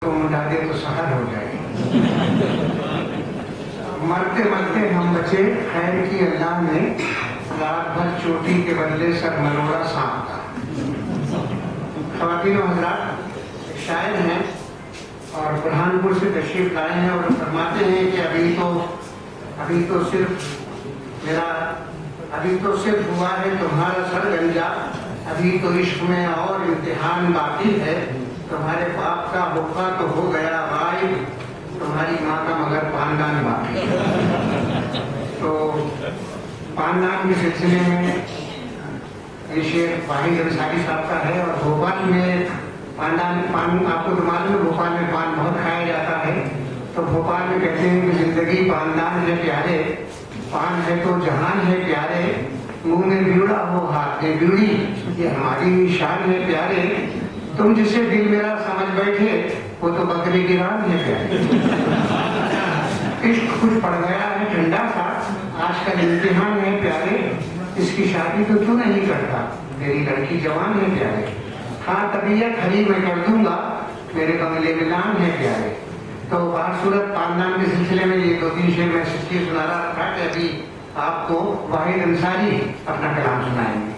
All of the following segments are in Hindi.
तो मिटा दे तो सहर हो जाएगी। मरते मरते हम बचे, खैर की अल्लाह ने रात भर चोटी के बदले सर मरोड़ा सांप का। ख़वातीन व हज़रात, शायर हैं और बुरहानपुर से तशरीफ लाए हैं और फरमाते हैं कि अभी तो सिर्फ हुआ है तुम्हारा सर गंजा, अभी तो इश्क में और इम्तिहान बाकी है। तुम्हारे बाप का हुक्का तो हो गया भाई, तुम्हारी माँ का मगर पानदान बाकी है। तो पानदान के सिलसिले में ये शेर वाहिद अंसारी साहब का है। और भोपाल में पान आपको तो मालूम है, भोपाल में पान बहुत खाया जाता है। तो भोपाल में कहते हैं कि जिंदगी पानदान है प्यारे, पान है तो जहान है प्यारे, मुंह में बीड़ा हो हाथ में बीड़ी, ये हमारी शान है प्यारे। तुम जिसे दिल मेरा समझ बैठे वो तो बकरी की रान है प्यारे। इश्क कुछ पड़ गया है ठंडा सा, आज का इम्तिहान है प्यारे, इसकी शादी तो तू नहीं करता, तेरी लड़की जवान है प्यारे। हाँ तबीयत हरी मैं कर दूंगा, मेरे बंगले में नाम है प्यारे। तो बासूरत पानदान के सिलसिले में ये 2-3 शेर मैं सच्ची सुना रहा था कि अभी आपको वाहिद अंसारी अपना कलाम सुनाएंगे।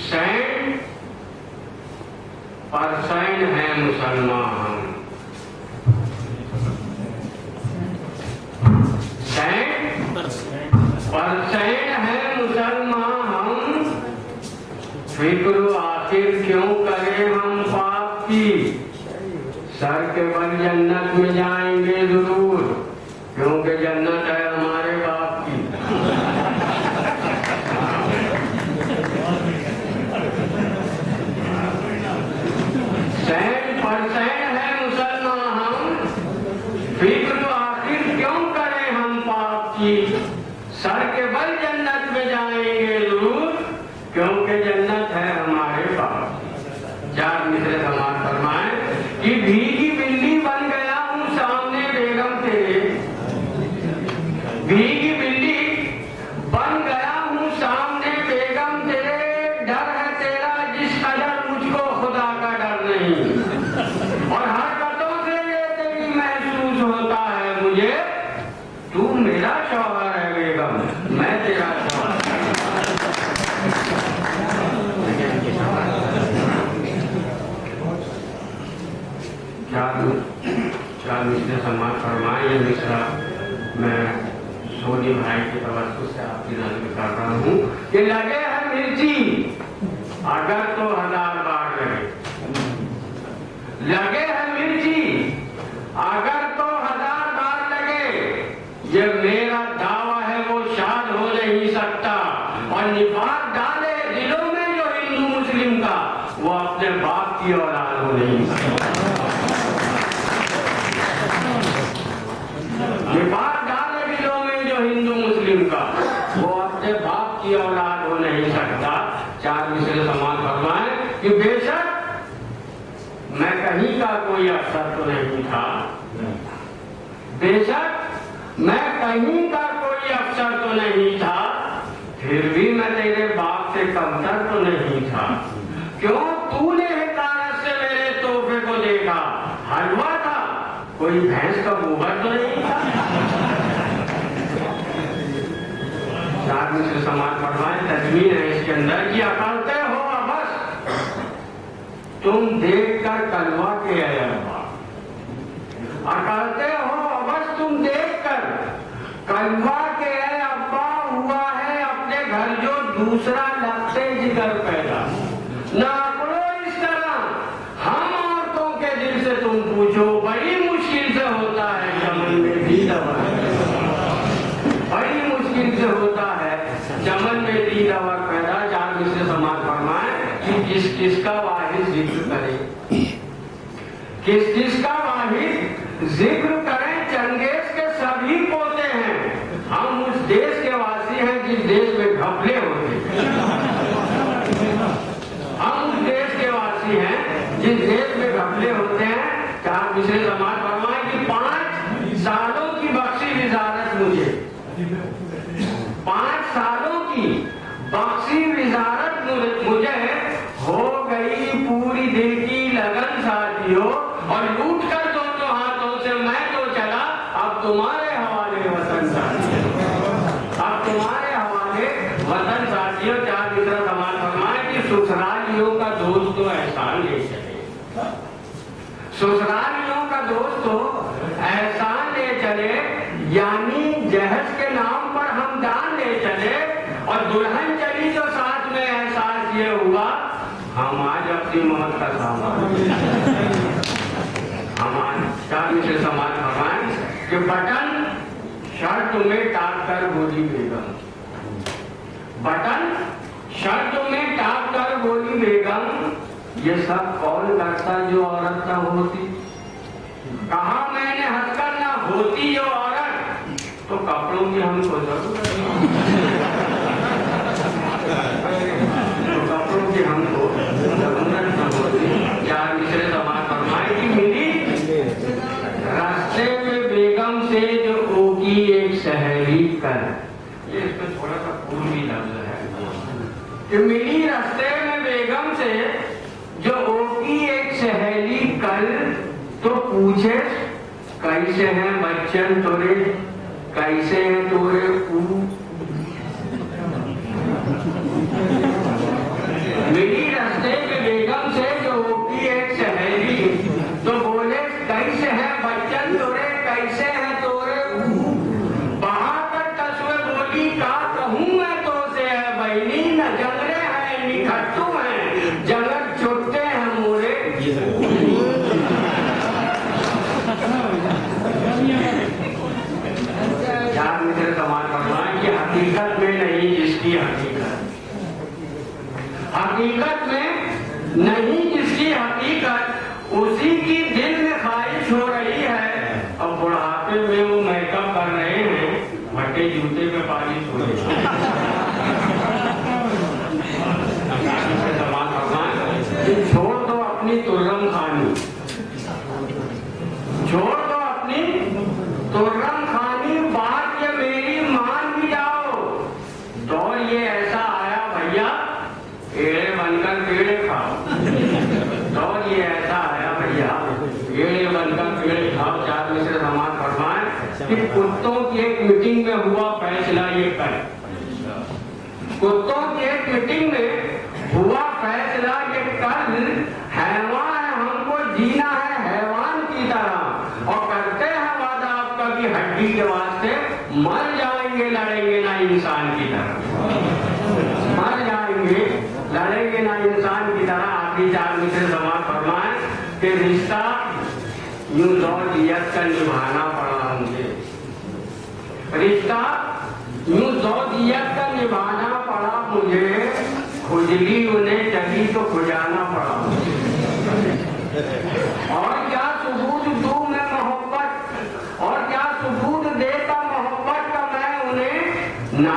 सैन परसैन है मुसलमान, सैन परसैन है मुसलमान हम, फिक्र आखिर क्यों करें हम पाप की, सर के बल जन्नत में जाएंगे जरूर, क्योंकि जन्नत है हमारे बाप की। सैन परसैन है मुसलमान हम, फिक्र आखिर क्यों करें हम पाप की, सर के बल जन्नत में जाएंगे जरूर, क्योंकि जन्नत है हमारे बाप की। चार मिसरे समाज फरमाए कि भीगी बिल्ली बन गया हूँ सामने बेगम तेरे, भीगी बिल्ली बन गया हूँ सामने बेगम तेरे, डर है तेरा जिस कदर मुझको खुदा का डर नहीं, और हरकतों से ये तेरी महसूस होता है मुझे, तू मेरा शौहर है बेगम, मैं तेरा शौहर। चार मिसरे समाज फरमाए। ये मिसरा मैं सोनी भाई के तवज्जो से आपकी नजर में कर रहा हूँ कि लगे है मिर्ची अगर तो 1000 बार लगे, लगे है मिर्ची अगर तो 1000 बार लगे, ये मेरा दावा है वो शाद हो नहीं सकता, और निफाक डाले दिलों में जो हिंदू मुस्लिम का, वो अपने बाप की औलाद हो नहीं सकता। निफाक डाले दिलों में जो हिंदू मुस्लिम का, वो अपने बाप की औलाद हो नहीं सकता। चार मिसरे समान फरमाए कि बेशक मैं कहीं का कोई अफसर तो नहीं था, बेशक मैं कहीं का कोई अफसर तो नहीं था, फिर भी मैं तेरे बाप से कमतर तो नहीं था, क्यों तूने हिकारत से मेरे तोहफे को देखा, हलवा था कोई भैंस का गोबर तो नहीं था। चार मिसरे समाज फरमाए तजमीन है इसके अंदर कि अकलते हो अबस तुम देखकर कलवा के आए अब्बा, अकलते हो अबस तुम देखकर कलवा के आए अब्बा, हुआ है अपने घर जो दूसरा लगते जिगर पैदा, ना करो इस तरह हम औरतों के दिल से तुम पूछो, बड़ी मुश्किल से होता है चमन में भी दवा, बड़ी मुश्किल से होता है चमन में भी दवा पैदा। चार मिसरे समाज फरमाए कि किस किसका वाहिद जिक्र करे, किस किसका वाहिद जिक्र करें, चंगेज के सभी पोते हैं, हम उस देश के वासी हैं जिस देश में घपले होते हैं, हम उस देश के वासी हैं जिस देश में मामले होते हैं। चार मिसरे समाज फरमाए कि 5 सालों की बख्शी विजारत मुझे, 5 सालों की बख्शी विजारत मुझे हो गई पूरी दिल की लगन साथियों, और लूट कर दोनों हाथों से मैं तो चला अब तुम्हारे हवाले वतन साथियों, अब तुम्हारे हवाले वतन साथियों। चार मित्र समाज फरमाए कि ससुरालियों का दोस्त तो एहसान ले चले, ससुरालियों का दोस्त तो एहसान ले चले, यानी जहज के नाम पर हम दान ले चले, और दुल्हन चली जो साथ में एहसास ये हुआ हम आज अपनी मौत का सामान। हमारे चार मित्र समाज फरमाए कि बटन शर्त में टाक कर बोली बेगम, बटन शर्त में टाक कर बोली बेगम, ये सब कौन करता जो औरत न होती। कहा मैंने हंसकर न होती जो औरत, तो कपड़ों की हमको जरूरत, तो कपड़ों की हमको जरूरत न होती। चार मिसरे समाज फरमाए कि मिली रास्ते में बेगम से जो ओकी एक सहेली कर, ये इसमें थोड़ा सा पूर्वी लफ्ज है कि मिली रास्ते में बेगम से जो ओकी एक सहेली कल, तो पूछे कैसे हैं बच्चन तोरे, कैसे हैं तोरे मिली रास्ते में बेगम से जो ओकी एक सहेली, तो बोले कैसे हैं बच्चन तोरे, कैसे हैं तोरे बहाकर तस्वे बोली का कहूँ मैं तो से है बहनी, न जंगरे हैं निखट्टू हैं जंगल चोटे हैं मोरे। चार मित्र समाज फरमाए कि हकीकत में नहीं जिसकी हकीकत, हकीकत में नहीं जिसकी हकीकत, उसी की दिल में ख्वाहिश हो रही है, और बुढ़ापे में वो मेकअप कर रहे हैं, फटे जूते पे पालिश हो रही है। छोड़ दो अपनी तुर्रम खानी, छोड़ दो अपनी तुर्रम खानी, बात ये मेरी मान भी जाओ। दौर ये ऐसा आया भैया एड़े बनकर पेड़े खाओ, दौर ये ऐसा आया भैया एड़े बनकर पेड़े खाओ। चार मिसरे समाज फरमाए कि कुत्तों की एक मीटिंग में हुआ फैसला ये कर, कुत्तों की एक मीटिंग में हुआ फैसला ये कल, हैवान है हमको जीना है हैवान की तरह, और करते हैं वादा आपका कि हड्डी के वास्ते मर जाएंगे लड़ेंगे ना इंसान की तरह, मर जाएंगे लड़ेंगे ना इंसान की तरह। आखिरी चार मिसरे समाज फरमाए कि रिश्ता यूं ज़ौजियत का निभाना पड़ा मुझे, रिश्ता यूं ज़ौजियत का निभाना पड़ा मुझे, खुजली उन्हें चली तो खुजाना पड़ा मुझे, और क्या सबूत दूं मैं मोहब्बत, और क्या सबूत देता मोहब्बत का मैं उन्हें, ना